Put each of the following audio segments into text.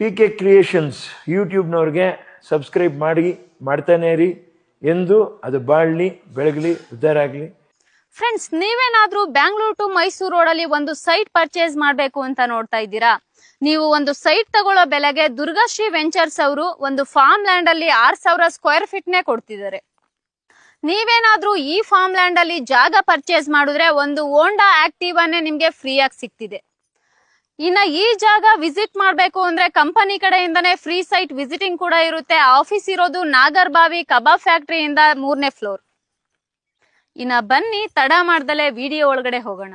PK creations ಯೂಟ್ಯೂಬ್ನವ್ರಿಗೆ subscribe ಮಾಡ್ತಾನೆ ಇರಿ. ಎಂದು ಅದು ಬಾಳ್ಲಿ, ಬೆಳಗಲಿ, ಉದ್ಧಾರ ಆಗಲಿ. ಫ್ರೆಂಡ್ಸ್, ನೀವೇನಾದ್ರೂ ಬ್ಯಾಂಗ್ಳೂರ್ ಟು ಮೈಸೂರು ರೋಡಲ್ಲಿ ಒಂದು ಸೈಟ್ ಪರ್ಚೇಸ್ ಮಾಡಬೇಕು ಅಂತ ನೋಡ್ತಾ ಇದ್ದೀರಾ? ನೀವು ಒಂದು ಸೈಟ್ ತಗೊಳ್ಳೋ ಬೆಲೆಗೆ ದುರ್ಗಾಶ್ರೀ ವೆಂಚರ್ಸ್ ಅವರು ಒಂದು ಫಾರ್ಮ್ ಲ್ಯಾಂಡ್ ಅಲ್ಲಿ 6000 ಸ್ಕ್ವೇರ್ ಫೀಟ್ ನೇ ಕೊಡ್ತಿದ್ದಾರೆ. ನೀವೇನಾದ್ರೂ ಈ ಫಾರ್ಮ್ ಲ್ಯಾಂಡ್ ಅಲ್ಲಿ ಜಾಗ ಪರ್ಚೇಸ್ ಮಾಡಿದ್ರೆ ಒಂದು ಹೋಂಡಾ ಆಕ್ಟಿವ್ ಅನ್ನೇ ನಿಮ್ಗೆ ಫ್ರೀ ಆಗಿ ಸಿಗ್ತಿದೆ. ಇನ್ನ ಈ ಜಾಗ ವಿಸಿಟ್ ಮಾಡ್ಬೇಕು ಅಂದ್ರೆ ಕಂಪನಿ ಕಡೆಯಿಂದಾನೇ ಫ್ರೀ ಸೈಟ್ ವಿಸಿಟಿಂಗ್ ಕೂಡ ಇರುತ್ತೆ. ಆಫೀಸ್ ಇರೋದು ನಾಗರ್ಬಾವಿ ಕಬಾಬ್ ಫ್ಯಾಕ್ಟರಿಯಿಂದ 3ನೇ ಫ್ಲೋರ್. ಇನ್ನ ಬನ್ನಿ, ತಡ ಮಾಡ್ದಲೆ ವಿಡಿಯೋ ಒಳಗಡೆ ಹೋಗೋಣ.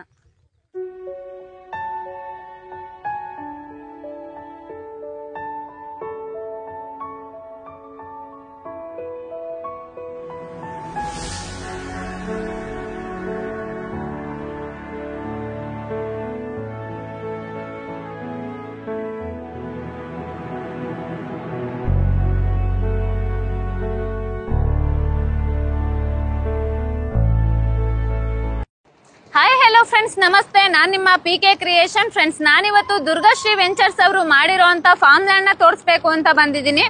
ಹಾಯ್, ಹೆಲೋ ಫ್ರೆಂಡ್ಸ್, ನಮಸ್ತೆ. ನಾನ್ ನಿಮ್ಮ PK ಕ್ರಿಯೇಷನ್. ಫ್ರೆಂಡ್ಸ್, ನಾನಿವತ್ತು ದುರ್ಗಾಶ್ರೀ ವೆಂಚರ್ಸ್ ಅವರು ಮಾಡಿರೋಂತ ಫಾರ್ಮ್ ಲ್ಯಾಂಡ್ ನ ತೋರಿಸ್ಬೇಕು ಅಂತ ಬಂದಿದ್ದೀನಿ.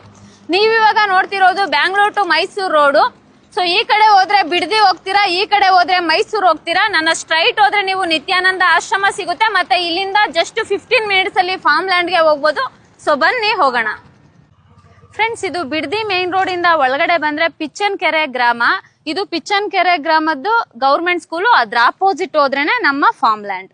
ನೀವಿವಾಗ ನೋಡ್ತಿರೋದು Bangalore to Mysuru road. So ಈ ಕಡೆ ಹೋದ್ರೆ ಬಿಡದಿ ಹೋಗ್ತೀರಾ, ಈ ಕಡೆ ಹೋದ್ರೆ ಮೈಸೂರು ಹೋಗ್ತೀರಾ. ನನ್ನ ಸ್ಟ್ರೈಟ್ ಹೋದ್ರೆ ನೀವು ನಿತ್ಯಾನಂದ ಆಶ್ರಮ ಸಿಗುತ್ತೆ. ಮತ್ತೆ ಇಲ್ಲಿಂದ ಜಸ್ಟ್ 15 ಮಿನಿಟ್ಸ್ ಅಲ್ಲಿ ಫಾರ್ಮ್ ಲ್ಯಾಂಡ್ ಗೆ ಹೋಗ್ಬೋದು. ಸೊ ಬನ್ನಿ ಹೋಗೋಣ. ಫ್ರೆಂಡ್ಸ್, ಇದು ಬಿಡದಿ ಮೇನ್ ರೋಡ್ ಇಂದ ಒಳಗಡೆ ಬಂದ್ರೆ ಪಿಚ್ಚನ್ ಕೆರೆ ಗ್ರಾಮ. ಇದು ಪಿಚ್ಚನ್ ಕೆರೆ ಗ್ರಾಮದ್ದು ಗೌರ್ಮೆಂಟ್ ಸ್ಕೂಲು. ಅದ್ರ ಆಪೋಸಿಟ್ ಹೋದ್ರೇನೆ ನಮ್ಮ farm land.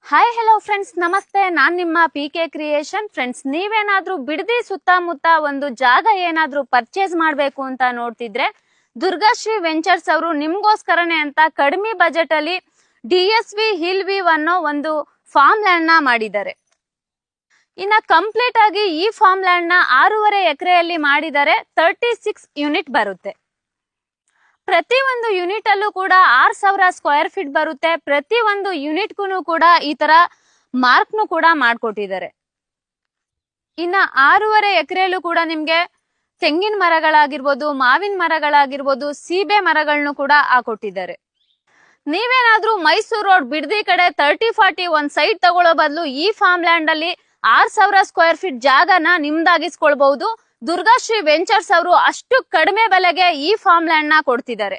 Hi, hello friends, ನಮಸ್ತೆ. ನಾನ್ ನಿಮ್ಮ PK ಕ್ರಿಯೇಷನ್. ಫ್ರೆಂಡ್ಸ್, ನೀವೇನಾದ್ರೂ ಬಿಡದಿ ಸುತ್ತಮುತ್ತ ಒಂದು ಜಾಗ ಏನಾದ್ರೂ ಪರ್ಚೇಸ್ ಮಾಡ್ಬೇಕು ಅಂತ ನೋಡ್ತಿದ್ರೆ ದುರ್ಗಾಶ್ರೀ ವೆಂಚರ್ಸ್ ಅವರು ನಿಮ್ಗೋಸ್ಕರನೇ ಅಂತ ಕಡಿಮೆ ಬಜೆಟ್ ಅಲ್ಲಿ DSV ಹಿಲ್ ವ್ಯೂ ಅನ್ನೋ ಒಂದು ಫಾರ್ಮ್ ಲ್ಯಾಂಡ್ ನ ಮಾಡಿದ್ದಾರೆ. ಇನ್ನ ಕಂಪ್ಲೀಟ್ ಆಗಿ ಈ ಫಾರ್ಮ್ ಲ್ಯಾಂಡ್ ನ 6.5 ಎಕರೆಯಲ್ಲಿ ಮಾಡಿದರೆ 36 ಯೂನಿಟ್ ಬರುತ್ತೆ. ಪ್ರತಿ ಒಂದು ಯೂನಿಟ್ ಅಲ್ಲೂ ಕೂಡ 6000 ಸ್ಕ್ವೇರ್ ಫೀಟ್ ಬರುತ್ತೆ. ಪ್ರತಿ ಒಂದು ಯೂನಿಟ್ ಗೂ ಕೂಡ ಈ ತರ ಮಾರ್ಕ್ ನು ಕೂಡ ಮಾಡ್ಕೊಟ್ಟಿದ್ದಾರೆ. ಇನ್ನ 6.5 ಎಕರೆಯಲ್ಲೂ ಕೂಡ ನಿಮ್ಗೆ ತೆಂಗಿನ ಮರಗಳಾಗಿರ್ಬೋದು, ಮಾವಿನ ಮರಗಳಾಗಿರ್ಬೋದು, ಸೀಬೆ ಮರಗಳನ್ನು ಕೂಡ ಹಾಕೊಟ್ಟಿದ್ದಾರೆ. ನೀವೇನಾದ್ರೂ ಮೈಸೂರು ರೋಡ್ ಬಿಡದಿ ಕಡೆ 30-40 ಒಂದ್ ಸೈಟ್ ತಗೊಳ್ಳೋ ಬದಲು ಈ ಫಾರ್ಮ್ ಲ್ಯಾಂಡ್ ಅಲ್ಲಿ 6000 ಸ್ಕ್ವೇರ್ ಫೀಟ್ ಜಾಗನ ನಿಮ್ದಾಗಿಸ್ಕೊಳ್ಬಹುದು. ದುರ್ಗಾಶ್ರೀ ವೆಂಚರ್ಸ್ ಅವರು ಅಷ್ಟು ಕಡಿಮೆ ಬೆಲೆಗೆ ಈ ಫಾರ್ಮ್ ಲ್ಯಾಂಡ್ ನ ಕೊಡ್ತಿದ್ದಾರೆ.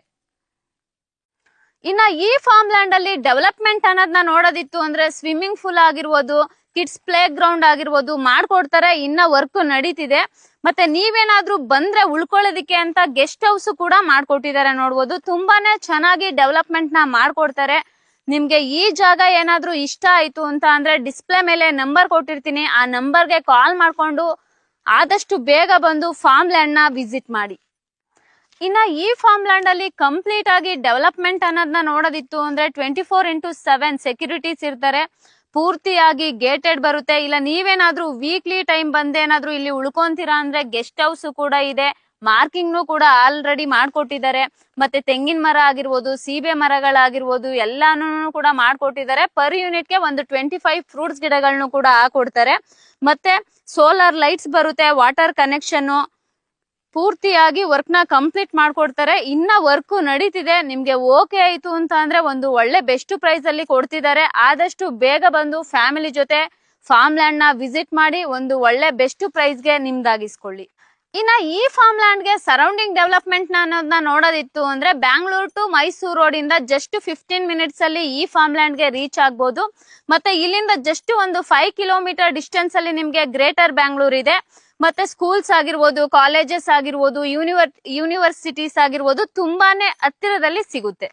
ಇನ್ನ ಈ ಫಾರ್ಮ್ ಲ್ಯಾಂಡ್ ಅಲ್ಲಿ ಡೆವಲಪ್ಮೆಂಟ್ ಅನ್ನೋದನ್ನ ನೋಡೋದಿತ್ತು ಅಂದ್ರೆ ಸ್ವಿಮ್ಮಿಂಗ್ ಪೂಲ್ ಆಗಿರ್ಬೋದು, ಕಿಡ್ಸ್ ಪ್ಲೇ ಗ್ರೌಂಡ್ ಆಗಿರ್ಬೋದು ಮಾಡ್ಕೊಡ್ತಾರೆ. ಇನ್ನ ವರ್ಕ್ ನಡೀತಿದೆ. ಮತ್ತೆ ನೀವೇನಾದ್ರೂ ಬಂದ್ರೆ ಉಳ್ಕೊಳ್ಳೋದಿಕ್ಕೆ ಅಂತ ಗೆಸ್ಟ್ ಹೌಸ್ ಕೂಡ ಮಾಡ್ಕೊಟ್ಟಿದ್ದಾರೆ. ನೋಡ್ಬೋದು, ತುಂಬಾನೇ ಚೆನ್ನಾಗಿ ಡೆವಲಪ್ಮೆಂಟ್ ನ ಮಾಡ್ಕೊಡ್ತಾರೆ. ನಿಮ್ಗೆ ಈ ಜಾಗ ಏನಾದ್ರೂ ಇಷ್ಟ ಆಯ್ತು ಅಂತ ಅಂದ್ರೆ ಡಿಸ್ಪ್ಲೇ ಮೇಲೆ ನಂಬರ್ ಕೊಟ್ಟಿರ್ತೀನಿ. ಆ ನಂಬರ್ಗೆ ಕಾಲ್ ಮಾಡ್ಕೊಂಡು ಆದಷ್ಟು ಬೇಗ ಬಂದು ಫಾರ್ಮ್ ಲ್ಯಾಂಡ್ ನ ವಿಸಿಟ್ ಮಾಡಿ. ಇನ್ನ ಈ ಫಾರ್ಮ್ ಲ್ಯಾಂಡ್ ಅಲ್ಲಿ ಕಂಪ್ಲೀಟ್ ಆಗಿ ಡೆವಲಪ್ಮೆಂಟ್ ಅನ್ನೋದನ್ನ ನೋಡೋದಿತ್ತು ಅಂದ್ರೆ 24x7 ಸೆಕ್ಯೂರಿಟೀಸ್ ಇರ್ತಾರೆ. ಪೂರ್ತಿಯಾಗಿ ಗೇಟೆಡ್ ಬರುತ್ತೆ. ಇಲ್ಲ ನೀವೇನಾದ್ರೂ ವೀಕ್ಲಿ ಟೈಮ್ ಬಂದೇನಾದ್ರೂ ಇಲ್ಲಿ ಉಳ್ಕೊಂತೀರಾ ಅಂದ್ರೆ ಗೆಸ್ಟ್ ಹೌಸ್ ಕೂಡ ಇದೆ. ಮಾರ್ಕಿಂಗ್ ಕೂಡ ಆಲ್ರೆಡಿ ಮಾಡ್ಕೊಟ್ಟಿದ್ದಾರೆ. ಮತ್ತೆ ತೆಂಗಿನ ಮರ ಆಗಿರ್ಬೋದು, ಸೀಬೆ ಮರಗಳಾಗಿರ್ಬೋದು ಎಲ್ಲಾನು ಕೂಡ ಮಾಡ್ಕೊಟ್ಟಿದ್ದಾರೆ. ಪರ್ ಯೂನಿಟ್ ಗೆ ಒಂದು 25 ಫ್ರೂಟ್ಸ್ ಗಿಡಗಳನ್ನು ಕೂಡ ಹಾಕೊಡ್ತಾರೆ. ಮತ್ತೆ ಸೋಲಾರ್ ಲೈಟ್ಸ್ ಬರುತ್ತೆ, ವಾಟರ್ ಕನೆಕ್ಷನ್, ಪೂರ್ತಿಯಾಗಿ ವರ್ಕ್ ನ ಕಂಪ್ಲೀಟ್ ಮಾಡ್ಕೊಡ್ತಾರೆ. ಇನ್ನ ವರ್ಕ್ ನಡೀತಿದೆ. ನಿಮ್ಗೆ ಓಕೆ ಆಯ್ತು ಅಂತ ಅಂದ್ರೆ ಒಂದು ಒಳ್ಳೆ ಬೆಸ್ಟ್ ಪ್ರೈಸ್ ಅಲ್ಲಿ ಕೊಡ್ತಿದ್ದಾರೆ. ಆದಷ್ಟು ಬೇಗ ಬಂದು ಫ್ಯಾಮಿಲಿ ಜೊತೆ ಫಾರ್ಮ್ ಲ್ಯಾಂಡ್ ನ ವಿಸಿಟ್ ಮಾಡಿ ಒಂದು ಒಳ್ಳೆ ಬೆಸ್ಟ್ ಪ್ರೈಸ್ ಗೆ ನಿಮ್ದಾಗಿಸ್ಕೊಳ್ಳಿ. ಇನ್ನ ಈ ಫಾರ್ಮ್ ಲ್ಯಾಂಡ್ ಗೆ ಸರೌಂಡಿಂಗ್ ಡೆವಲಪ್ಮೆಂಟ್ ಅನ್ನೋದನ್ನ ನೋಡೋದಿತ್ತು ಅಂದ್ರೆ ಬ್ಯಾಂಗ್ಳೂರ್ ಟು ಮೈಸೂರು ರೋಡ್ ಇಂದ ಜಸ್ಟ್ 15 ಮಿನಿಟ್ಸ್ ಅಲ್ಲಿ ಈ ಫಾರ್ಮ್ ಲ್ಯಾಂಡ್ ಗೆ ರೀಚ್ ಆಗ್ಬೋದು. ಮತ್ತೆ ಇಲ್ಲಿಂದ ಜಸ್ಟ್ ಒಂದು 5 ಕಿಲೋಮೀಟರ್ ಡಿಸ್ಟೆನ್ಸ್ ಅಲ್ಲಿ ನಿಮ್ಗೆ ಗ್ರೇಟರ್ ಬ್ಯಾಂಗ್ಳೂರ್ ಇದೆ. ಮತ್ತೆ ಸ್ಕೂಲ್ಸ್ ಆಗಿರ್ಬೋದು, ಕಾಲೇಜಸ್ ಆಗಿರ್ಬೋದು, ಯೂನಿವರ್ಸಿಟೀಸ್ ಆಗಿರ್ಬೋದು ತುಂಬಾನೇ ಹತ್ತಿರದಲ್ಲಿ ಸಿಗುತ್ತೆ.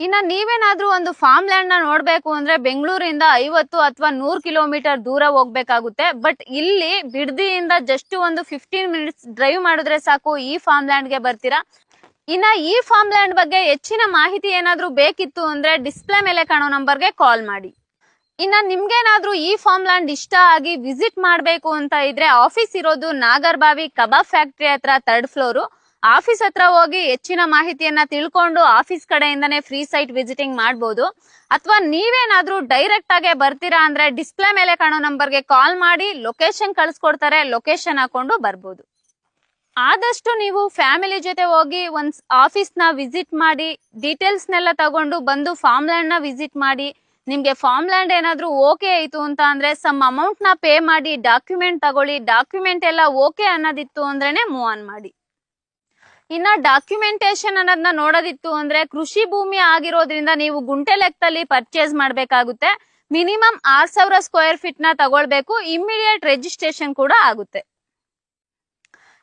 ಇನ್ನ ನೀವೇನಾದ್ರೂ ಒಂದು ಫಾರ್ಮ್ ಲ್ಯಾಂಡ್ ನ ನೋಡ್ಬೇಕು ಅಂದ್ರೆ ಬೆಂಗಳೂರಿಂದ 50 ಅಥವಾ 100 ಕಿಲೋಮೀಟರ್ ದೂರ ಹೋಗ್ಬೇಕಾಗುತ್ತೆ. ಬಟ್ ಇಲ್ಲಿ ಬಿಡದಿಯಿಂದ ಜಸ್ಟ್ ಒಂದು 15 ಮಿನಿಟ್ಸ್ ಡ್ರೈವ್ ಮಾಡಿದ್ರೆ ಸಾಕು ಈ ಫಾರ್ಮ್ ಲ್ಯಾಂಡ್ ಗೆ ಬರ್ತೀರಾ. ಇನ್ನ ಈ ಫಾರ್ಮ್ ಲ್ಯಾಂಡ್ ಬಗ್ಗೆ ಹೆಚ್ಚಿನ ಮಾಹಿತಿ ಏನಾದ್ರೂ ಬೇಕಿತ್ತು ಅಂದ್ರೆ ಡಿಸ್ಪ್ಲೇ ಮೇಲೆ ಕಾಣೋ ನಂಬರ್ಗೆ ಕಾಲ್ ಮಾಡಿ. ಇನ್ನ ನಿಮ್ಗೇನಾದ್ರೂ ಈ ಫಾರ್ಮ್ ಲ್ಯಾಂಡ್ ಇಷ್ಟ ಆಗಿ ವಿಸಿಟ್ ಮಾಡ್ಬೇಕು ಅಂತ ಇದ್ರೆ ಆಫೀಸ್ ಇರೋದು ನಾಗರ್ಬಾವಿ ಕಬಾಬ್ ಫ್ಯಾಕ್ಟರಿ ಹತ್ರ 3rd ಫ್ಲೋರ್. ಆಫೀಸ್ ಹತ್ರ ಹೋಗಿ ಹೆಚ್ಚಿನ ಮಾಹಿತಿಯನ್ನ ತಿಳ್ಕೊಂಡು ಆಫೀಸ್ ಕಡೆಯಿಂದಾನೇ ಫ್ರೀ ಸೈಟ್ ವಿಸಿಟಿಂಗ್ ಮಾಡಬಹುದು. ಅಥವಾ ನೀವೇನಾದ್ರೂ ಡೈರೆಕ್ಟ್ ಆಗಿ ಬರ್ತೀರಾ ಅಂದ್ರೆ ಡಿಸ್ಪ್ಲೇ ಮೇಲೆ ಕಾಣೋ ನಂಬರ್ಗೆ ಕಾಲ್ ಮಾಡಿ ಲೊಕೇಶನ್ ಕಳಿಸ್ಕೊಡ್ತಾರೆ. ಲೊಕೇಶನ್ ಹಾಕೊಂಡು ಬರ್ಬೋದು. ಆದಷ್ಟು ನೀವು ಫ್ಯಾಮಿಲಿ ಜೊತೆ ಹೋಗಿ ಒಂದ್ ಆಫೀಸ್ ನ ವಿಸಿಟ್ ಮಾಡಿ ಡೀಟೇಲ್ಸ್ ನೆಲ್ಲ ತಗೊಂಡು ಬಂದು ಫಾರ್ಮ್ ಲ್ಯಾಂಡ್ ನ ವಿಸಿಟ್ ಮಾಡಿ ನಿಮ್ಗೆ ಫಾರ್ಮ್ ಲ್ಯಾಂಡ್ ಏನಾದ್ರೂ ಓಕೆ ಆಯ್ತು ಅಂತ ಅಂದ್ರೆ ಸಮ್ ಅಮೌಂಟ್ ನ ಪೇ ಮಾಡಿ ಡಾಕ್ಯುಮೆಂಟ್ ತಗೊಳ್ಳಿ. ಡಾಕ್ಯುಮೆಂಟ್ ಎಲ್ಲ ಓಕೆ ಅನ್ನೋದಿತ್ತು ಅಂದ್ರೇನೆ ಮೂವ್ ಆನ್ ಮಾಡಿ. ಇನ್ನ ಡಾಕ್ಯುಮೆಂಟೇಶನ್ ಅನ್ನೋದನ್ನ ನೋಡೋದಿತ್ತು ಅಂದ್ರೆ ಕೃಷಿ ಭೂಮಿ ಆಗಿರೋದ್ರಿಂದ ನೀವು ಗುಂಟೆ ಲೆಕ್ಕದಲ್ಲಿ ಪರ್ಚೇಸ್ ಮಾಡ್ಬೇಕಾಗುತ್ತೆ. ಮಿನಿಮಮ್ 6000 ಸ್ಕ್ವೇರ್ ಫೀಟ್ ನ ತಗೊಳ್ಬೇಕು. ಇಮಿಡಿಯೇಟ್ ರಿಜಿಸ್ಟ್ರೇಷನ್ ಕೂಡ ಆಗುತ್ತೆ.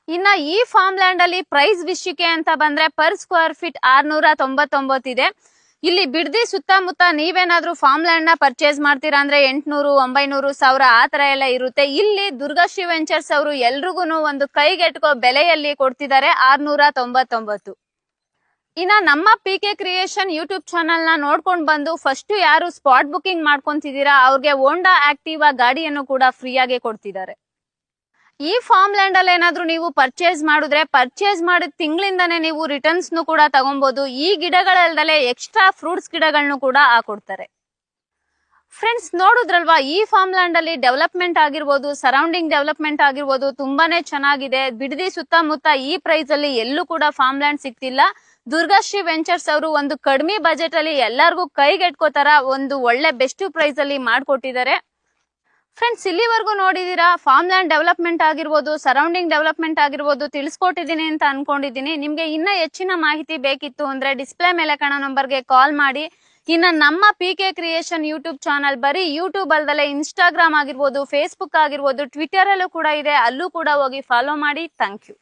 ಇನ್ನ ಈ ಫಾರ್ಮ್ ಲ್ಯಾಂಡ್ ಅಲ್ಲಿ ಪ್ರೈಸ್ ವಿಷಯಕ್ಕೆ ಅಂತ ಬಂದ್ರೆ ಪರ್ ಸ್ಕ್ವೇರ್ ಫೀಟ್ 699 ಇದೆ. ಇಲ್ಲಿ ಬಿಡದಿ ಸುತ್ತಮುತ್ತ ನೀವೇನಾದ್ರೂ ಫಾರ್ಮ್ ಲ್ಯಾಂಡ್ ನ ಪರ್ಚೇಸ್ ಮಾಡ್ತೀರಾ ಅಂದ್ರೆ 800, 900, 1000 ಆ ತರ ಎಲ್ಲ ಇರುತ್ತೆ. ಇಲ್ಲಿ ದುರ್ಗಾಶ್ರೀ ವೆಂಚರ್ಸ್ ಅವರು ಎಲ್ರಿಗೂ ಒಂದು ಕೈಗೆಟುಕೋ ಬೆಲೆಯಲ್ಲಿ ಕೊಡ್ತಿದ್ದಾರೆ 699. ಇನ್ನ ನಮ್ಮ ಪಿಕೆ ಕ್ರಿಯೇಷನ್ ಯೂಟ್ಯೂಬ್ ಚಾನಲ್ ನ ನೋಡ್ಕೊಂಡ್ ಬಂದು ಫಸ್ಟ್ ಯಾರು ಸ್ಪಾಟ್ ಬುಕಿಂಗ್ ಮಾಡ್ಕೊಂತಿದ್ದೀರಾ ಅವ್ರಿಗೆ ಹೋಂಡಾ ಆಕ್ಟಿವಾ ಗಾಡಿಯನ್ನು ಕೂಡ ಫ್ರೀ ಆಗಿ ಕೊಡ್ತಿದ್ದಾರೆ. ಈ ಫಾರ್ಮ್ ಲ್ಯಾಂಡ್ ಅಲ್ಲಿ ಏನಾದ್ರೂ ನೀವು ಪರ್ಚೇಸ್ ಮಾಡಿದ್ರೆ ಪರ್ಚೇಸ್ ಮಾಡಿದ ತಿಂಗಳಿಂದಾನೇ ನೀವು ರಿಟರ್ನ್ಸ್ ಕೂಡ ತಗೊಬಹುದು. ಈ ಗಿಡಗಳಲ್ಲದೆ ಎಕ್ಸ್ಟ್ರಾ ಫ್ರೂಟ್ಸ್ ಗಿಡಗಳನ್ನು ಕೂಡ ಹಾಕೊಡ್ತಾರೆ. ಫ್ರೆಂಡ್ಸ್ ನೋಡುದ್ರಲ್ವಾ, ಈ ಫಾರ್ಮ್ ಲ್ಯಾಂಡ್ ಅಲ್ಲಿ ಡೆವಲಪ್ಮೆಂಟ್ ಆಗಿರ್ಬೋದು, ಸರೌಂಡಿಂಗ್ ಡೆವಲಪ್ಮೆಂಟ್ ಆಗಿರ್ಬೋದು ತುಂಬಾನೇ ಚೆನ್ನಾಗಿದೆ. ಬಿಡದಿ ಸುತ್ತಮುತ್ತ ಈ ಪ್ರೈಸ್ ಅಲ್ಲಿ ಎಲ್ಲೂ ಕೂಡ ಫಾರ್ಮ್ ಲ್ಯಾಂಡ್ ಸಿಗ್ತಿಲ್ಲ. ದುರ್ಗಾಶ್ರೀ ವೆಂಚರ್ಸ್ ಅವರು ಒಂದು ಕಡಿಮೆ ಬಜೆಟ್ ಅಲ್ಲಿ ಎಲ್ಲರಿಗೂ ಕೈಗೆಟ್ಕೋತರ ಒಂದು ಒಳ್ಳೆ ಬೆಸ್ಟ್ ಪ್ರೈಸ್ ಅಲ್ಲಿ ಮಾಡ್ಕೊಟ್ಟಿದ್ದಾರೆ. ಫ್ರೆಂಡ್ಸ್ ಇಲ್ಲಿವರೆಗೂ ನೋಡಿದೀರಾ ಫಾರ್ಮ್ ಲ್ಯಾಂಡ್ ಡೆವಲಪ್ಮೆಂಟ್ ಆಗಿರ್ಬೋದು, ಸರೌಂಡಿಂಗ್ ಡೆವಲಪ್ಮೆಂಟ್ ಆಗಿರ್ಬೋದು ತಿಳಿಸ್ಕೊಟ್ಟಿದ್ದೀನಿ ಅಂತ ಅನ್ಕೊಂಡಿದ್ದೀನಿ. ನಿಮ್ಗೆ ಇನ್ನ ಹೆಚ್ಚಿನ ಮಾಹಿತಿ ಬೇಕಿತ್ತು ಅಂದ್ರೆ ಡಿಸ್ಪ್ಲೇ ಮೇಲೆ ಕಾಣೋ ನಂಬರ್ಗೆ ಕಾಲ್ ಮಾಡಿ. ಇನ್ನ ನಮ್ಮ ಪಿಕೆ ಕ್ರಿಯೇಷನ್ ಯೂಟ್ಯೂಬ್ ಚಾನಲ್ ಬರೀ ಯೂಟ್ಯೂಬ್ ಅಲ್ದಲೆ ಇನ್ಸ್ಟಾಗ್ರಾಮ್ ಆಗಿರ್ಬೋದು, ಫೇಸ್ಬುಕ್ ಆಗಿರ್ಬೋದು, ಟ್ವಿಟರ್ ಅಲ್ಲೂ ಕೂಡ ಇದೆ. ಅಲ್ಲೂ ಕೂಡ ಹೋಗಿ ಫಾಲೋ ಮಾಡಿ. Thank you.